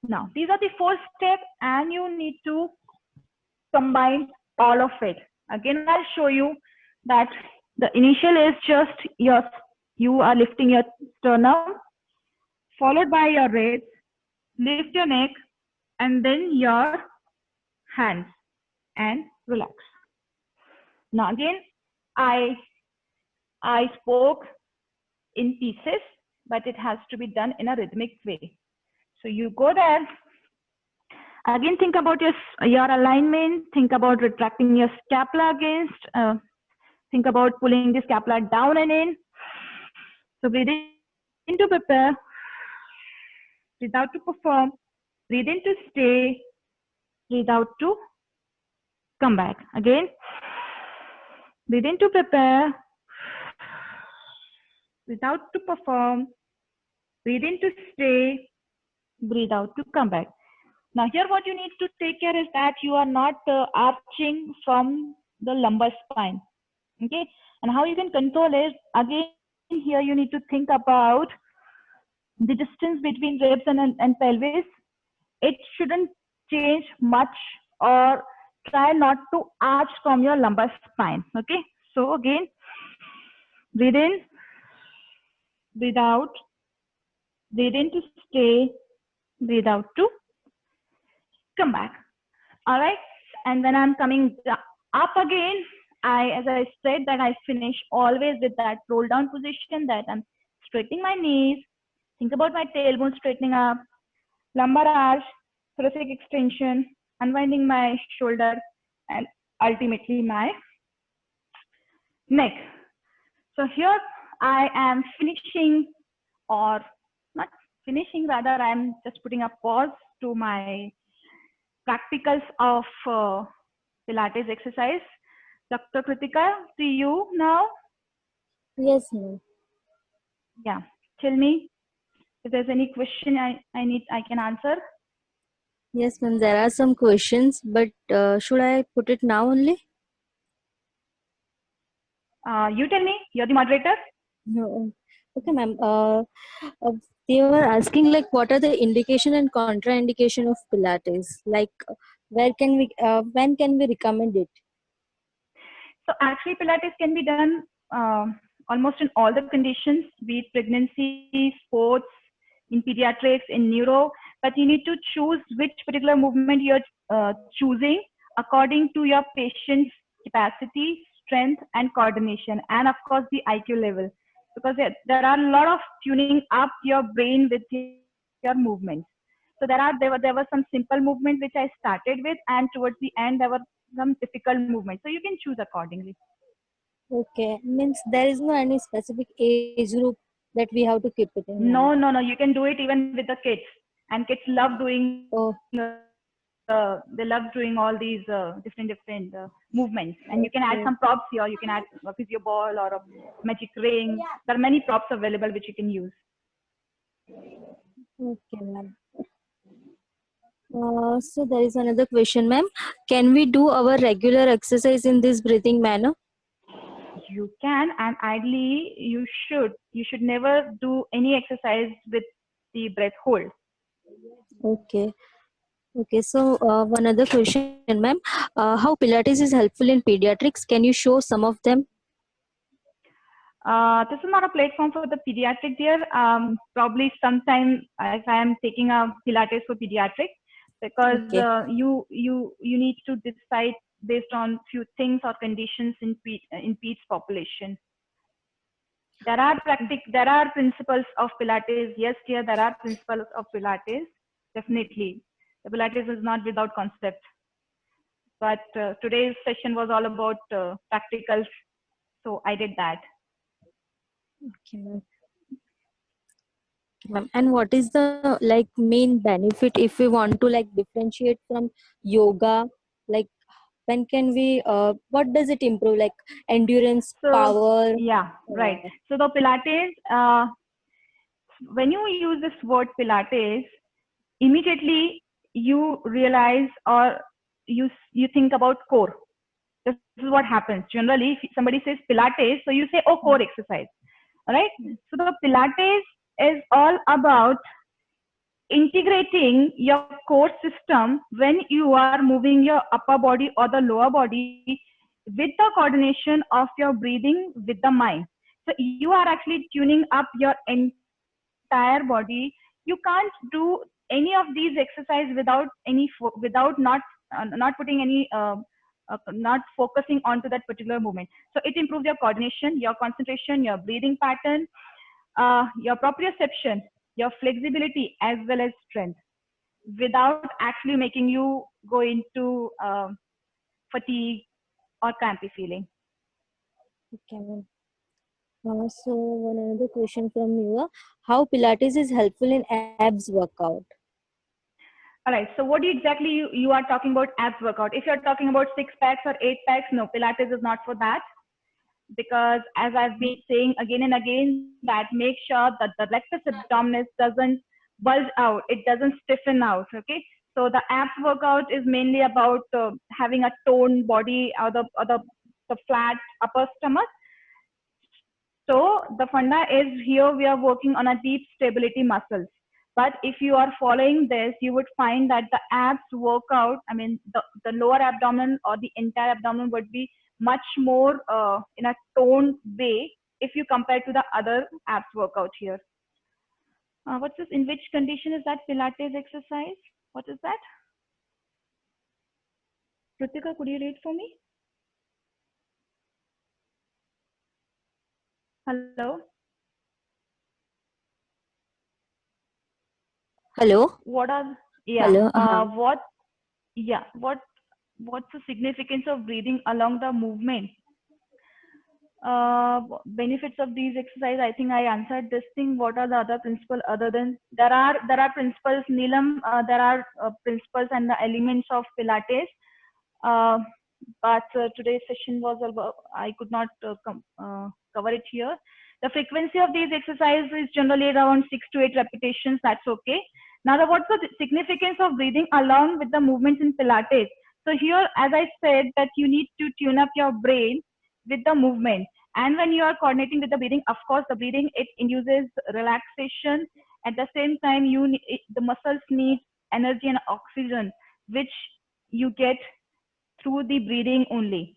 Now these are the four steps, and you need to combine all of it. Again, I'll show you that the initial is just you are lifting your sternum, followed by your ribs, lift your neck, and then your hands, and relax. Now again, I spoke in pieces, but it has to be done in a rhythmic way. So you go there. Again, think about your alignment. Think about retracting your scapula against. Think about pulling the scapula down and in. So breathe in to prepare. Breathe out to perform. Breathe in to stay. Breathe out to come back. Again. Breathe in to prepare. Breathe out to perform. Breathe in to stay. Breathe out to come back. Now here what you need to take care is that you are not arching from the lumbar spine. Okay. And how you can control it, again, here you need to think about the distance between ribs and pelvis. It shouldn't change much, or try not to arch from your lumbar spine. Okay. So again, breathe in, breathe out, breathe in to stay, breathe out to come back. All right. And when I'm coming up again, as I said, that I finish always with that roll down position, that I'm straightening my knees. Think about my tailbone straightening up, lumbar arch, thoracic extension, unwinding my shoulder, and ultimately my neck. So here I am finishing, or not finishing, rather I'm just putting a pause to my practicals of Pilates exercise. Dr. Kritika, to you now. Yes, ma'am. Yeah, tell me if there's any question I can answer. Yes, ma'am. There are some questions, but should I put it now only? You tell me. You're the moderator. No. Okay, ma'am. They were asking like, what are the indication and contraindication of Pilates? Like, when can we recommend it? So actually Pilates can be done almost in all the conditions, be it pregnancy, sports, in pediatrics, in neuro, but you need to choose which particular movement you're choosing according to your patient's capacity, strength, and coordination, and of course the IQ level, because there are a lot of tuning up your brain with your movements. So there were some simple movements which I started with, and towards the end there were some difficult movements. So you can choose accordingly. Okay, means there is no any specific age group that we have to keep it in No, mind. no, no. You can do it even with the kids, and kids love doing. Oh, They love doing all these different movements, and you can add okay, some props here. You can add a physio ball or a magic ring. There are many props available which you can use. okay, ma'am. So there is another question, ma'am. Can we do our regular exercise in this breathing manner? You can, and ideally you should. You should never do any exercise with the breath hold. Okay. Okay, so one other question, ma'am. How Pilates is helpful in pediatrics? Can you show some of them? This is not a platform for the pediatric dear. Probably sometime if I am taking a Pilates for pediatric, because Okay. you need to decide based on few things or conditions in peds population. There are principles of Pilates. Yes, dear, there are principles of Pilates. Definitely, the Pilates is not without concept. But today's session was all about practicals, so I did that. Okay, ma'am. Ma'am, and what is the like main benefit if we want to like differentiate from yoga? Like when can we? What does it improve? Like endurance, So power. yeah, right. Uh, So the Pilates, when you use this word Pilates, immediately you realize or you think about core. This is what happens generally. If somebody says Pilates, so you say, oh, core exercise. All right. So the Pilates is all about integrating your core system when you are moving your upper body or the lower body with the coordination of your breathing with the mind. So you are actually tuning up your entire body. You can't do any of these exercises without without not putting any not focusing onto that particular movement. So it improves your coordination, your concentration, your breathing pattern, your proprioception, your flexibility, as well as strength, without actually making you go into fatigue or crampy feeling. okay, ma'am. So one another question from you. How Pilates is helpful in abs workout? All right. So what do you exactly you are talking about abs workout? If you're talking about 6 packs or 8 packs, no, Pilates is not for that. Because as I've been saying again and again, that make sure that the rectus abdominis doesn't bulge out, it doesn't stiffen out. Okay. So the abs workout is mainly about having a toned body or the flat upper stomach. So the funda is here we are working on a deep stability muscles. But if you are following this, you would find that the abs workout, I mean, the lower abdomen or the entire abdomen would be much more in a toned way if you compare to the other abs workout here. What's this? In which condition is that Pilates exercise? What is that? Kritika, could you read for me? Hello? Hello. What are, yeah, Hello. what's the significance of breathing along the movement? Benefits of these exercise, I think I answered this thing. What are the other principles other than there are principles, Neelam, there are principles and the elements of Pilates. Uh, but today's session was about, I could not cover it here. The frequency of these exercises is generally around 6 to 8 repetitions. That's okay. Now, what's the significance of breathing along with the movements in Pilates? So here, as I said, that you need to tune up your brain with the movement. And when you are coordinating with the breathing, of course, the breathing, it induces relaxation. At the same time, the muscles need energy and oxygen, which you get through the breathing only,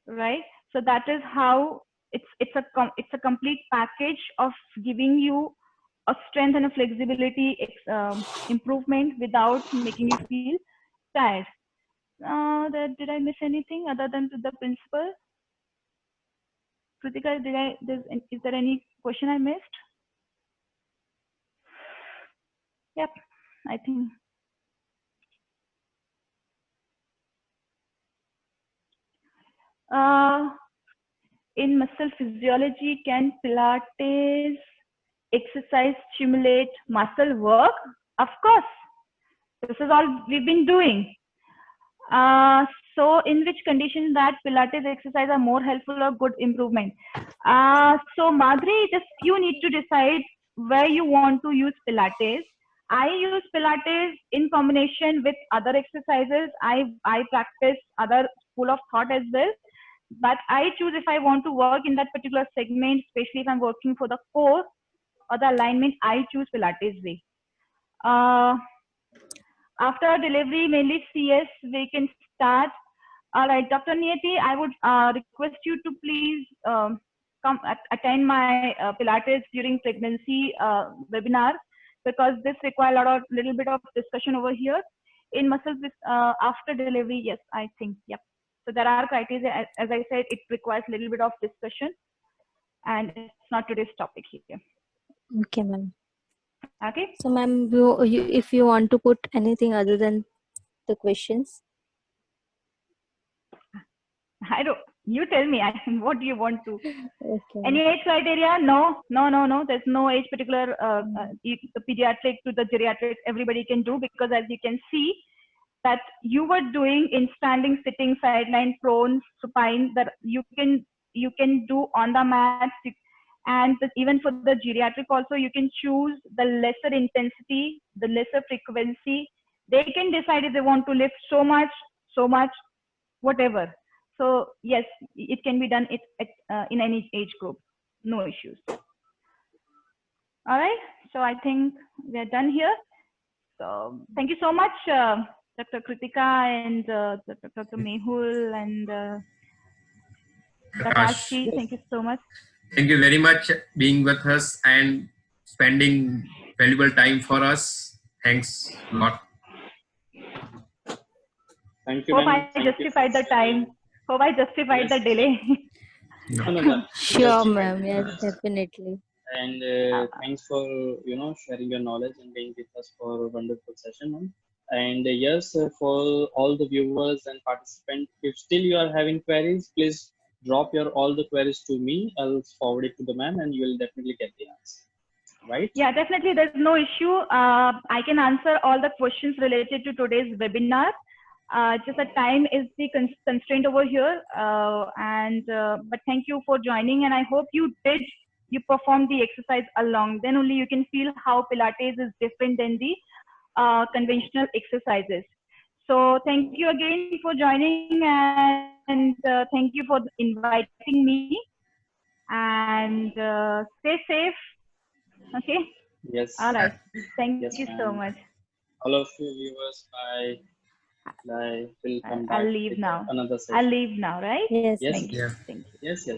right? So that is how it's a complete package of giving you a strength and a flexibility improvement without making you feel tired. Did I miss anything other than the principle? Kritika, is there any question I missed? Yep, I think. In muscle physiology, can Pilates exercise stimulate muscle work? Of course. This is all we've been doing. So in which condition that Pilates exercise are more helpful or good improvement? So Madhuri, just you need to decide where you want to use Pilates. I use Pilates in combination with other exercises. I practice other school of thought as well. But I choose if I want to work in that particular segment, especially if I'm working for the core or the alignment, I choose Pilates way. After delivery, mainly CS, we can start. All right, Dr. Niyati, I would request you to please come attend my Pilates during pregnancy webinar, because this requires a little bit of discussion over here. In muscles after delivery, yes, I think, yep. So there are criteria, as I said, it requires a little bit of discussion, and it's not today's topic here. Okay, ma'am. Okay. So, ma'am, if you want to put anything other than the questions. I don't. You tell me. What do you want to? Okay. Any age criteria? No. There's no age particular. The pediatric to the geriatric, everybody can do, because as you can see, that you were doing in standing, sitting, sideline, prone, supine, that you can do on the mat, and even for the geriatric also, you can choose the lesser intensity, the lesser frequency. They can decide if they want to lift so much, whatever. So yes, it can be done in any age group, no issues. All right, so I think we're done here. So thank you so much, Dr. Kritika and Dr. Mehul and Prakashji. Thank you so much. Thank you very much being with us and spending valuable time for us. Thanks a lot. Thank you. Hope I justified the time. Hope I justified the delay. No. Sure, ma'am. Yes, definitely. And thanks for sharing your knowledge and being with us for a wonderful session, ma'am. And yes, for all the viewers and participants, if still you are having queries, please drop all the queries to me. I'll forward it to the ma'am, and you will definitely get the answer. Right? Yeah, definitely. There's no issue. I can answer all the questions related to today's webinar. Just the time is the constraint over here. But thank you for joining, and I hope you performed the exercise along. Then only you can feel how Pilates is different than the conventional exercises. So thank you again for joining, and thank you for inviting me. And stay safe. Okay. Yes. All right. Thank you so much. All of you viewers, bye. Bye. We'll come back. I'll leave now. Another session. I'll leave now, right? Yes. Yes. Thank you. Thank you. Yes.